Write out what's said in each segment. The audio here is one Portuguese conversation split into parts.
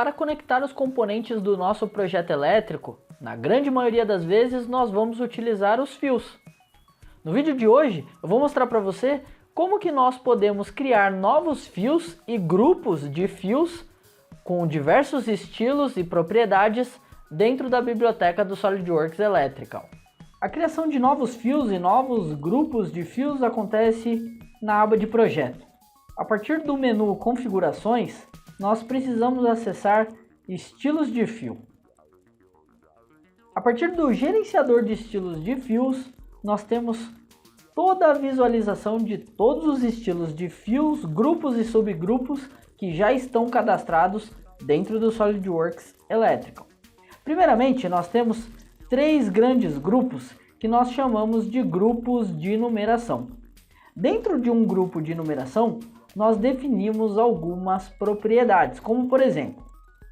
para conectar os componentes do nosso projeto elétrico, na grande maioria das vezes nós vamos utilizar os fios. No vídeo de hoje eu vou mostrar para você como que nós podemos criar novos fios e grupos de fios com diversos estilos e propriedades dentro da biblioteca do SolidWorks Electrical. A criação de novos fios e novos grupos de fios acontece na aba de projeto. A partir do menu configurações, nós precisamos acessar estilos de fio. A partir do gerenciador de estilos de fios, nós temos toda a visualização de todos os estilos de fios, grupos e subgrupos que já estão cadastrados dentro do SolidWorks Electrical. Primeiramente, nós temos três grandes grupos que nós chamamos de grupos de numeração. Dentro de um grupo de numeração, nós definimos algumas propriedades, como por exemplo,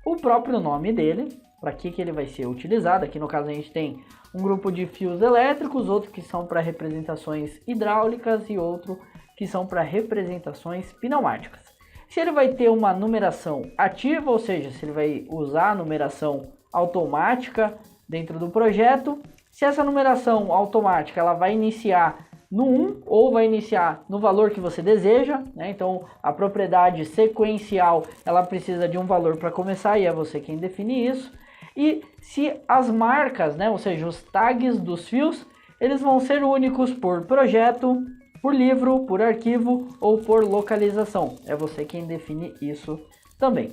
o próprio nome dele, para que ele vai ser utilizado. Aqui no caso a gente tem um grupo de fios elétricos, outro que são para representações hidráulicas e outro que são para representações pneumáticas. Se ele vai ter uma numeração ativa, ou seja, se ele vai usar a numeração automática dentro do projeto, se essa numeração automática ela vai iniciar no 1 ou vai iniciar no valor que você deseja, né? Então a propriedade sequencial ela precisa de um valor para começar e é você quem define isso. E se as marcas, né, ou seja, os tags dos fios, eles vão ser únicos por projeto, por livro, por arquivo ou por localização. É você quem define isso também.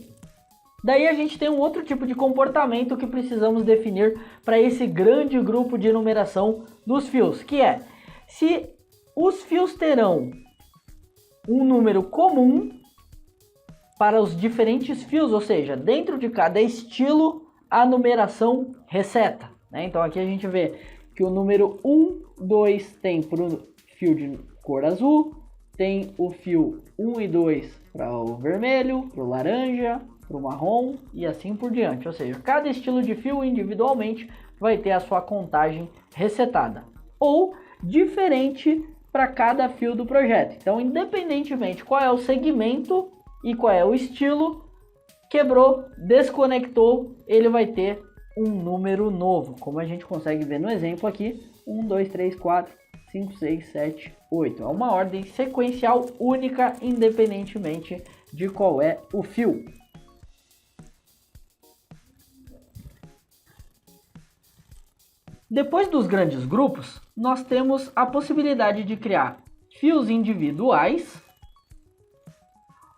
Daí a gente tem um outro tipo de comportamento que precisamos definir para esse grande grupo de numeração dos fios, que é se os fios terão um número comum para os diferentes fios, ou seja, dentro de cada estilo a numeração reseta, né? Então aqui a gente vê que o número 1, 2 tem para o fio de cor azul, tem o fio 1 e 2 para o vermelho, para o laranja, para o marrom e assim por diante. Ou seja, cada estilo de fio individualmente vai ter a sua contagem resetada ou diferente para cada fio do projeto. Então, independentemente qual é o segmento e qual é o estilo, quebrou, desconectou, ele vai ter um número novo, como a gente consegue ver no exemplo aqui, 1, 2, 3, 4, 5, 6, 7, 8. É uma ordem sequencial única, independentemente de qual é o fio. Depois dos grandes grupos, nós temos a possibilidade de criar fios individuais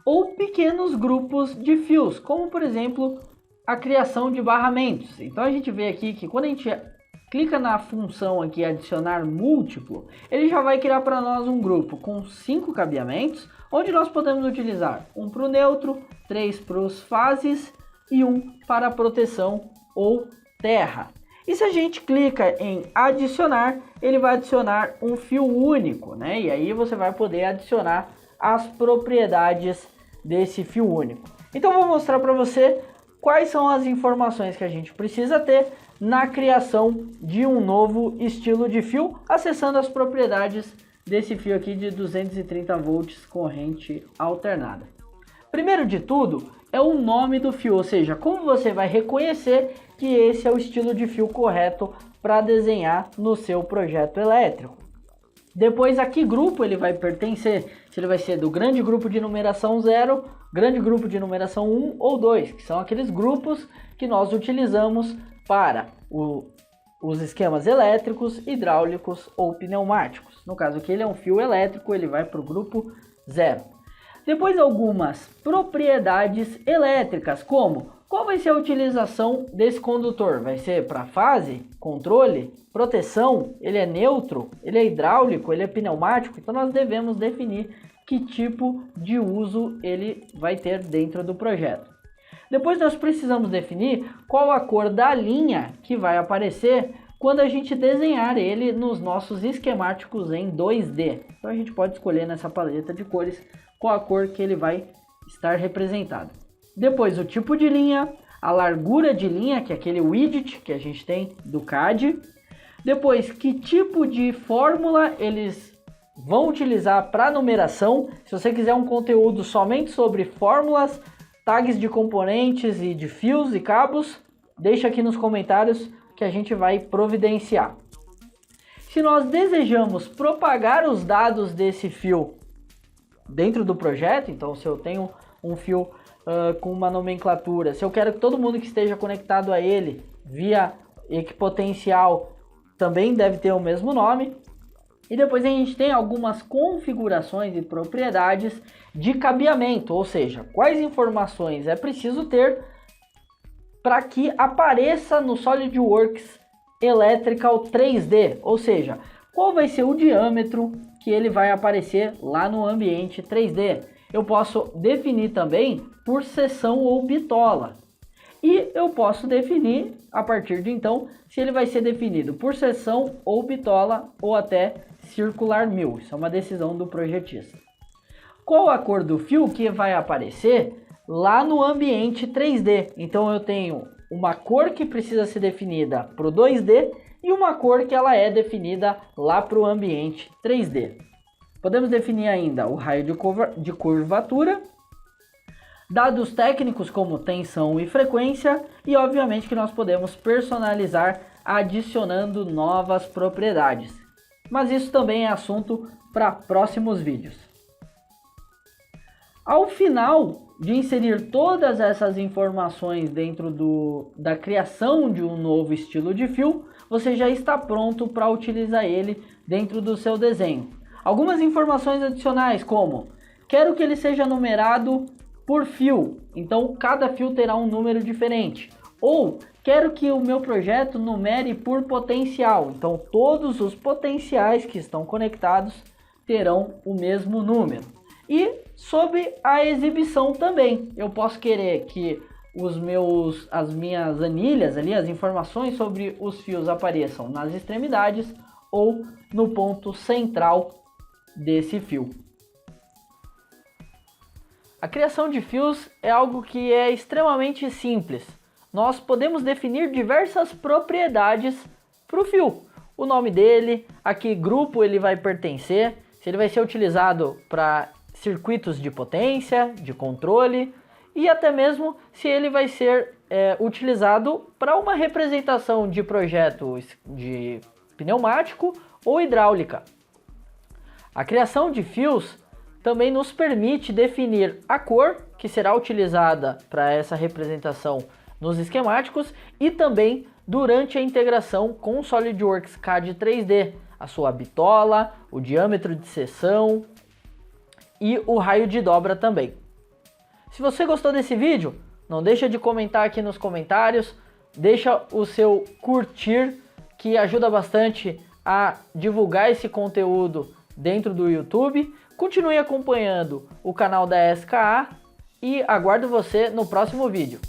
ou pequenos grupos de fios, como por exemplo a criação de barramentos. Então a gente vê aqui que quando a gente clica na função aqui adicionar múltiplo, ele já vai criar para nós um grupo com 5 cabeamentos, onde nós podemos utilizar um para o neutro, 3 para os fases e um para proteção ou terra. E se a gente clica em adicionar, ele vai adicionar um fio único, né? E aí você vai poder adicionar as propriedades desse fio único. Então vou mostrar para você quais são as informações que a gente precisa ter na criação de um novo estilo de fio, acessando as propriedades desse fio aqui de 230 volts corrente alternada. Primeiro de tudo é o nome do fio, ou seja, como você vai reconhecer que esse é o estilo de fio correto para desenhar no seu projeto elétrico. Depois a que grupo ele vai pertencer, se ele vai ser do grande grupo de numeração 0, grande grupo de numeração 1 ou 2, que são aqueles grupos que nós utilizamos para os esquemas elétricos, hidráulicos ou pneumáticos. No caso aqui ele é um fio elétrico, ele vai para o grupo 0. Depois algumas propriedades elétricas, como qual vai ser a utilização desse condutor? Vai ser para fase, controle, proteção, ele é neutro, ele é hidráulico, ele é pneumático? Então nós devemos definir que tipo de uso ele vai ter dentro do projeto. Depois nós precisamos definir qual a cor da linha que vai aparecer quando a gente desenhar ele nos nossos esquemáticos em 2D. Então a gente pode escolher nessa paleta de cores qual a cor que ele vai estar representado. Depois o tipo de linha, a largura de linha, que é aquele widget que a gente tem do CAD. Depois, que tipo de fórmula eles vão utilizar para numeração. Se você quiser um conteúdo somente sobre fórmulas tags de componentes e de fios e cabos, deixa aqui nos comentários que a gente vai providenciar. Se nós desejamos propagar os dados desse fio dentro do projeto, então se eu tenho um fio com uma nomenclatura, se eu quero que todo mundo que esteja conectado a ele via equipotencial também deve ter o mesmo nome. E depois a gente tem algumas configurações e propriedades de cabeamento, ou seja, quais informações é preciso ter para que apareça no SolidWorks Electrical 3D, ou seja, qual vai ser o diâmetro que ele vai aparecer lá no ambiente 3D. Eu posso definir também por seção ou bitola. E eu posso definir, a partir de então, se ele vai ser definido por seção ou bitola ou até circular mill. Isso é uma decisão do projetista. Qual a cor do fio que vai aparecer lá no ambiente 3D? Então eu tenho uma cor que precisa ser definida para o 2D e uma cor que ela é definida lá para o ambiente 3D. Podemos definir ainda o raio de curvatura, dados técnicos como tensão e frequência, e obviamente que nós podemos personalizar adicionando novas propriedades. Mas isso também é assunto para próximos vídeos. Ao final de inserir todas essas informações dentro da criação de um novo estilo de fio, você já está pronto para utilizar ele dentro do seu desenho. Algumas informações adicionais como: quero que ele seja numerado por fio, então cada fio terá um número diferente. Ou quero que o meu projeto numere por potencial, então todos os potenciais que estão conectados terão o mesmo número. E sobre a exibição também, eu posso querer que as minhas anilhas ali, as informações sobre os fios apareçam nas extremidades ou no ponto central desse fio. A criação de fios é algo que é extremamente simples. Nós podemos definir diversas propriedades para o fio. O nome dele, a que grupo ele vai pertencer, se ele vai ser utilizado para circuitos de potência, de controle, e até mesmo se ele vai ser utilizado para uma representação de projeto de pneumático ou hidráulica. A criação de fios também nos permite definir a cor que será utilizada para essa representação nos esquemáticos e também durante a integração com o SolidWorks CAD 3D, a sua bitola, o diâmetro de seção e o raio de dobra também. Se você gostou desse vídeo, não deixa de comentar aqui nos comentários, deixa o seu curtir, que ajuda bastante a divulgar esse conteúdo dentro do YouTube. Continue acompanhando o canal da SKA e aguardo você no próximo vídeo.